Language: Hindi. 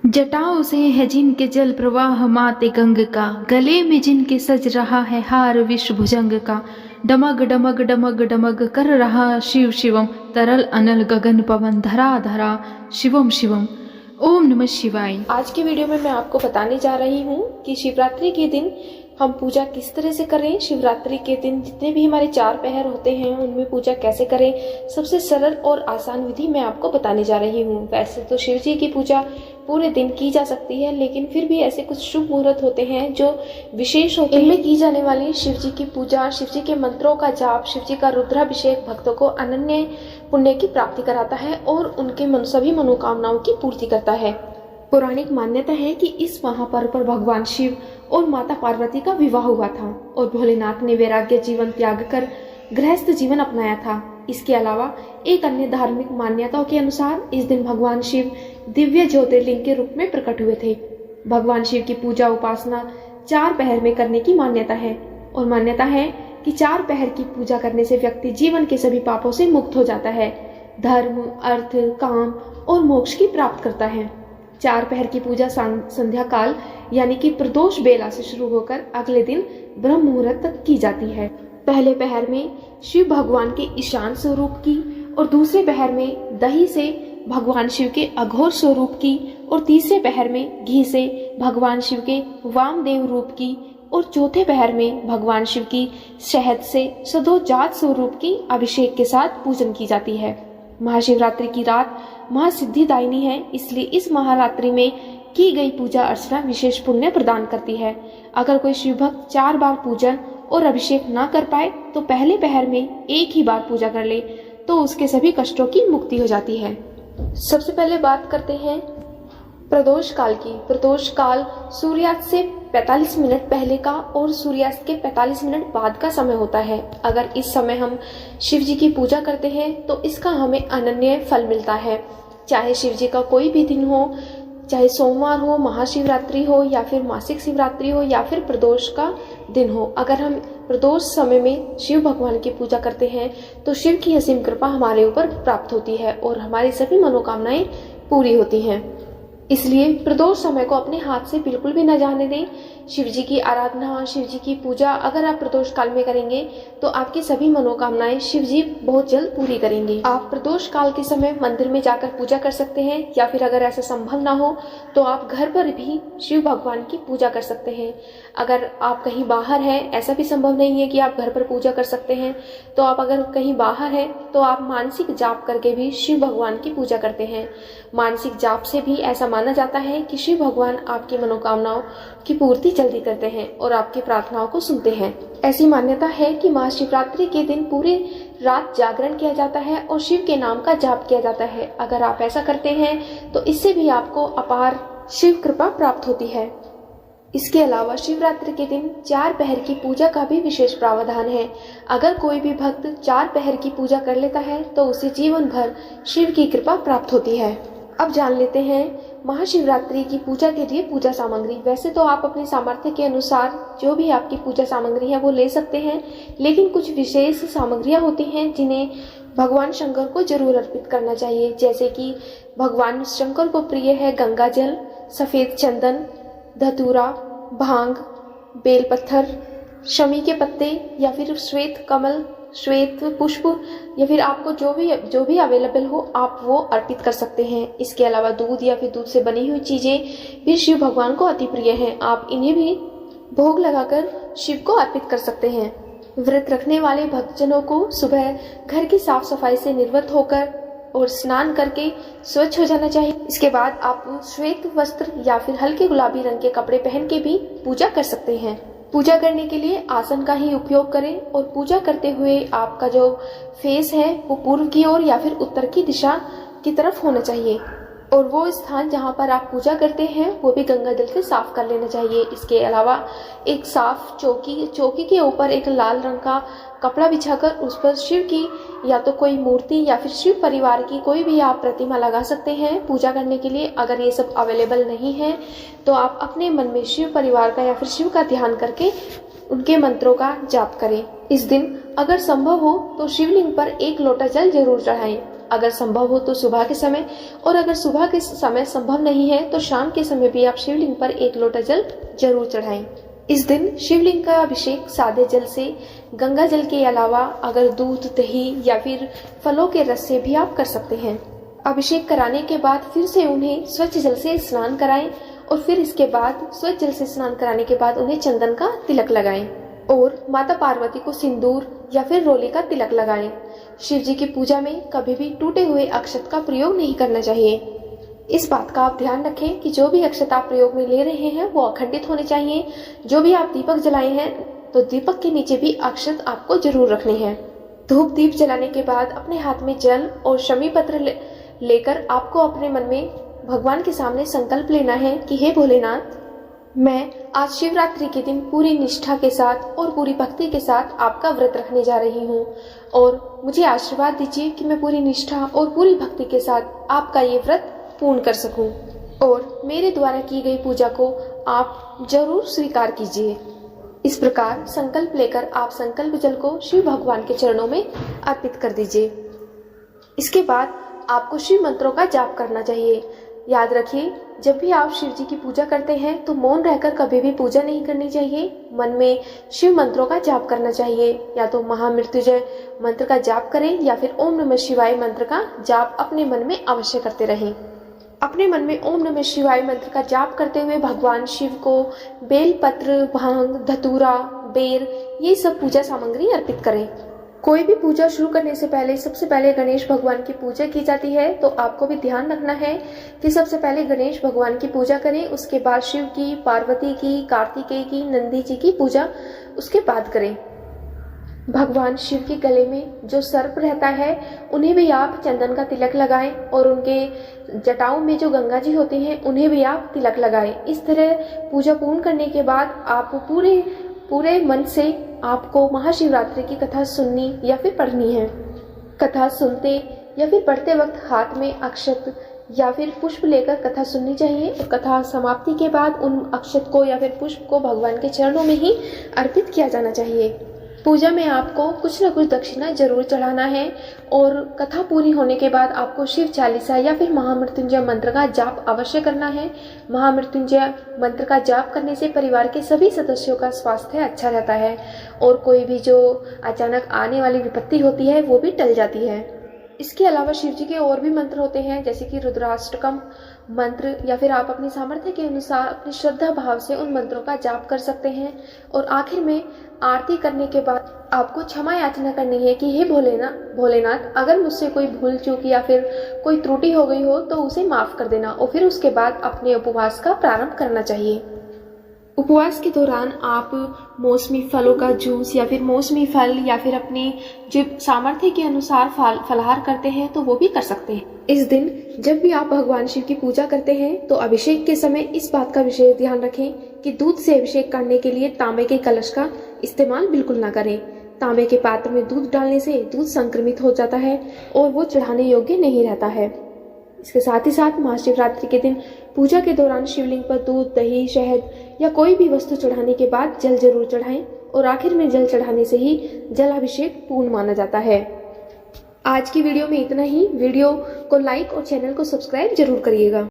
जटाओं से है जिनके जल प्रवाह माते गंग का, गले में जिनके सज रहा है हार विश्व भुजंग का। डमग डमग डमग डमग कर रहा शिव शिवम, तरल अनल गगन पवन धरा धरा शिवम शिवम। ओम नमः शिवाय। आज की वीडियो में मैं आपको बताने जा रही हूँ कि शिवरात्रि के दिन हम पूजा किस तरह से करें। शिवरात्रि के दिन जितने भी हमारे 4 पहर होते हैं उनमें पूजा कैसे करें, सबसे सरल और आसान विधि मैं आपको बताने जा रही हूँ। वैसे तो शिव जी की पूजा पूरे दिन की जा सकती है, लेकिन फिर भी ऐसे कुछ शुभ मुहूर्त होते हैं जो विशेष होते हैं। इनमें की जाने वाली शिव जी की पूजा, शिव जी के मंत्रों का जाप, शिव जी का रुद्राभिषेक भक्तों को अनन्य पुण्य की प्राप्ति कराता है और उनके सभी मनोकामनाओं की पूर्ति करता है। पौराणिक मान्यता है कि इस महापर्व पर भगवान शिव और माता पार्वती का विवाह हुआ था और भोलेनाथ ने वैराग्य जीवन त्याग कर गृहस्थ जीवन अपनाया था। इसके अलावा एक अन्य धार्मिक मान्यताओं के अनुसार इस दिन भगवान शिव दिव्य ज्योतिर्लिंग के रूप में प्रकट हुए थे। भगवान शिव की पूजा उपासना 4 पहर में करने की मान्यता है और मान्यता है कि 4 पहर की पूजा करने से व्यक्ति जीवन के सभी पापों से मुक्त हो जाता है, धर्म, अर्थ, काम और मोक्ष की प्राप्त करता है। 4 पहर की पूजा संध्या काल यानी कि प्रदोष बेला से शुरू होकर अगले दिन ब्रह्म मुहूर्त तक की जाती है। पहले पहर में शिव भगवान के ईशान स्वरूप की और दूसरे पहर में दही से भगवान शिव के अघोर स्वरूप की और तीसरे पहर में घी से भगवान शिव के वामदेव रूप की और चौथे पहर में भगवान शिव की शहद से सदोजात स्वरूप की अभिषेक के साथ पूजन की जाती है। महाशिवरात्रि की रात महासिद्धिदायिनी है, इसलिए इस महारात्रि में की गई पूजा अर्चना विशेष पुण्य प्रदान करती है। अगर कोई शिव भक्त 4 बार पूजन और अभिषेक ना कर पाए तो पहले पहर में एक ही बार पूजा कर ले तो उसके सभी कष्टों की मुक्ति हो जाती है। सबसे पहले बात करते हैं प्रदोष काल की। प्रदोष काल सूर्यास्त से 45 मिनट पहले का और सूर्यास्त के 45 मिनट बाद का समय होता है। अगर इस समय हम शिव जी की पूजा करते हैं तो इसका हमें अनन्य फल मिलता है। चाहे शिव जी का कोई भी दिन हो, चाहे सोमवार हो, महाशिवरात्रि हो या फिर मासिक शिवरात्रि हो या फिर प्रदोष का दिन हो, अगर हम प्रदोष समय में शिव भगवान की पूजा करते हैं तो शिव की असीम कृपा हमारे ऊपर प्राप्त होती है और हमारी सभी मनोकामनाएं पूरी होती हैं। इसलिए प्रदोष समय को अपने हाथ से बिल्कुल भी न जाने दें। शिव जी की आराधना, शिव जी की पूजा अगर आप प्रदोष काल में करेंगे तो आपकी सभी मनोकामनाएं शिव जी बहुत जल्द पूरी करेंगे। आप प्रदोष काल के समय मंदिर में जाकर पूजा कर सकते हैं या फिर अगर ऐसा संभव ना हो तो आप घर पर भी शिव भगवान की पूजा कर सकते हैं। अगर आप कहीं बाहर हैं, ऐसा भी संभव नहीं है कि आप घर पर पूजा कर सकते हैं, तो आप अगर कहीं बाहर हैं तो आप मानसिक जाप करके भी शिव भगवान की पूजा करते हैं। मानसिक जाप से भी ऐसा माना जाता है कि शिव भगवान आपकी मनोकामनाओं की पूर्ति जल्दी करते हैं और आपकी प्रार्थनाओं को सुनते हैं। ऐसी मान्यता है कि महाशिवरात्रि के दिन पूरी रात जागरण किया जाता है और शिव के नाम का जाप किया जाता है। अगर आप ऐसा करते हैं तो इससे भी आपको अपार शिव कृपा प्राप्त होती है। इसके अलावा शिवरात्रि के दिन 4 पहर की पूजा का भी विशेष प्रावधान है। अगर कोई भी भक्त 4 पहर की पूजा कर लेता है तो उसे जीवन भर शिव की कृपा प्राप्त होती है। अब जान लेते हैं महाशिवरात्रि की पूजा के लिए पूजा सामग्री। वैसे तो आप अपने सामर्थ्य के अनुसार जो भी आपकी पूजा सामग्री है वो ले सकते हैं, लेकिन कुछ विशेष सामग्रियां होती हैं जिन्हें भगवान शंकर को जरूर अर्पित करना चाहिए। जैसे कि भगवान शंकर को प्रिय है गंगा जल, सफेद चंदन, धतूरा, भांग, बेलपत्थर, शमी के पत्ते या फिर श्वेत कमल, श्वेत पुष्प या फिर आपको जो भी अवेलेबल हो आप वो अर्पित कर सकते हैं। इसके अलावा दूध या फिर दूध से बनी हुई चीजें भी शिव भगवान को अति प्रिय हैं। आप इन्हें भी भोग लगाकर शिव को अर्पित कर सकते हैं। व्रत रखने वाले भक्तजनों को सुबह घर की साफ सफाई से निवृत्त होकर और स्नान करके स्वच्छ हो जाना चाहिए। इसके बाद आप श्वेत वस्त्र या फिर हल्के गुलाबी रंग के कपड़े पहन के भी पूजा कर सकते हैं। पूजा करने के लिए आसन का ही उपयोग करें और पूजा करते हुए आपका जो फेस है वो पूर्व की ओर या फिर उत्तर की दिशा की तरफ होना चाहिए और वो स्थान जहाँ पर आप पूजा करते हैं वो भी गंगा जल से साफ कर लेना चाहिए। इसके अलावा एक साफ चौकी के ऊपर एक लाल रंग का कपड़ा बिछाकर उस पर शिव की या तो कोई मूर्ति या फिर शिव परिवार की कोई भी आप प्रतिमा लगा सकते हैं पूजा करने के लिए। अगर ये सब अवेलेबल नहीं है तो आप अपने मन में शिव परिवार का या फिर शिव का ध्यान करके उनके मंत्रों का जाप करें। इस दिन अगर संभव हो तो शिवलिंग पर 1 लोटा जल जरूर चढ़ाएं। अगर संभव हो तो सुबह के समय, और अगर सुबह के समय संभव नहीं है तो शाम के समय भी आप शिवलिंग पर 1 लोटा जल जरूर चढ़ाएं। इस दिन शिवलिंग का अभिषेक सादे जल से, गंगा जल के अलावा अगर दूध, दही या फिर फलों के रस से भी आप कर सकते हैं। अभिषेक कराने के बाद फिर से उन्हें स्वच्छ जल से स्नान कराएं और फिर इसके बाद स्वच्छ जल से स्नान कराने के बाद उन्हें चंदन का तिलक लगाएं और माता पार्वती को सिंदूर या फिर रोली का तिलक लगाएं। शिव जी की पूजा में कभी भी टूटे हुए अक्षत का प्रयोग नहीं करना चाहिए। इस बात का आप ध्यान रखें कि जो भी अक्षत आप प्रयोग में ले रहे हैं वो अखंडित होने चाहिए। जो भी आप दीपक जलाए हैं तो दीपक के नीचे भी अक्षत आपको जरूर रखने हैं। धूप दीप जलाने के बाद अपने हाथ में जल और शमी पत्र लेकर आपको अपने मन में भगवान के सामने संकल्प लेना है कि हे भोलेनाथ, मैं आज शिवरात्रि के दिन पूरी निष्ठा के साथ और पूरी भक्ति के साथ आपका व्रत रखने जा रही हूँ और मुझे आशीर्वाद दीजिए कि मैं पूरी निष्ठा और पूरी भक्ति के साथ आपका ये व्रत पूर्ण कर सकूं और मेरे द्वारा की गई पूजा को आप जरूर स्वीकार कीजिए। इस प्रकार संकल्प लेकर आप संकल्प जल को शिव भगवान के चरणों में अर्पित कर दीजिए। इसके बाद आपको शिव मंत्रों का जाप करना चाहिए। याद रखिए, जब भी आप शिव जी की पूजा करते हैं तो मौन रहकर कभी भी पूजा नहीं करनी चाहिए। मन में शिव मंत्रों का जाप करना चाहिए। या तो महामृत्युंजय मंत्र का जाप करें या फिर ओम नमः शिवाय मंत्र का जाप अपने मन में अवश्य करते रहें। अपने मन में ओम नमः शिवाय मंत्र का जाप करते हुए भगवान शिव को बेलपत्र, भांग, धतूरा, बेर ये सब पूजा सामग्री अर्पित करें। कोई भी पूजा शुरू करने से पहले सबसे पहले गणेश भगवान की पूजा की जाती है, तो आपको भी ध्यान रखना है कि सबसे पहले गणेश भगवान की पूजा करें, उसके बाद शिव की, पार्वती की, कार्तिकेय की, नंदी जी की पूजा उसके बाद करें। भगवान शिव के गले में जो सर्प रहता है उन्हें भी आप चंदन का तिलक लगाएं और उनके जटाओं में जो गंगा जी होते हैं उन्हें भी आप तिलक लगाएं। इस तरह पूजा पूर्ण करने के बाद आप पूरे मन से आपको महाशिवरात्रि की कथा सुननी या फिर पढ़नी है। कथा सुनते या फिर पढ़ते वक्त हाथ में अक्षत या फिर पुष्प लेकर कथा सुननी चाहिए और कथा समाप्ति के बाद उन अक्षत को या फिर पुष्प को भगवान के चरणों में ही अर्पित किया जाना चाहिए। पूजा में आपको कुछ न कुछ दक्षिणा जरूर चढ़ाना है और कथा पूरी होने के बाद आपको शिव चालीसा या फिर महामृत्युंजय मंत्र का जाप अवश्य करना है। महामृत्युंजय मंत्र का जाप करने से परिवार के सभी सदस्यों का स्वास्थ्य अच्छा रहता है और कोई भी जो अचानक आने वाली विपत्ति होती है वो भी टल जाती है। इसके अलावा शिव जी के और भी मंत्र होते हैं, जैसे कि रुद्राष्टकम मंत्र, या फिर आप अपनी सामर्थ्य के अनुसार अपनी श्रद्धा भाव से उन मंत्रों का जाप कर सकते हैं। और आखिर में आरती करने के बाद आपको क्षमा याचना करनी है कि हे भोलेनाथ, अगर मुझसे कोई भूल चूक या फिर कोई त्रुटि हो गई हो तो उसे माफ कर देना और फिर उसके बाद अपने उपवास का प्रारंभ करना चाहिए। उपवास के दौरान आप मौसमी फलों का जूस या फिर मौसमी फल या फिर अपनी जो सामर्थ्य के अनुसार फलाहार करते हैं तो वो भी कर सकते हैं। इस दिन जब भी आप भगवान शिव की पूजा करते हैं तो अभिषेक के समय इस बात का विशेष ध्यान रखें कि दूध से अभिषेक करने के लिए तांबे के कलश का इस्तेमाल बिल्कुल ना करें। तांबे के पात्र में दूध डालने से दूध संक्रमित हो जाता है और वो चढ़ाने योग्य नहीं रहता है। इसके साथ ही साथ महाशिवरात्रि के दिन पूजा के दौरान शिवलिंग पर दूध, दही, शहद या कोई भी वस्तु चढ़ाने के बाद जल जरूर चढ़ाएं और आखिर में जल चढ़ाने से ही जलाभिषेक पूर्ण माना जाता है। आज की वीडियो में इतना ही। वीडियो को लाइक और चैनल को सब्सक्राइब जरूर करिएगा।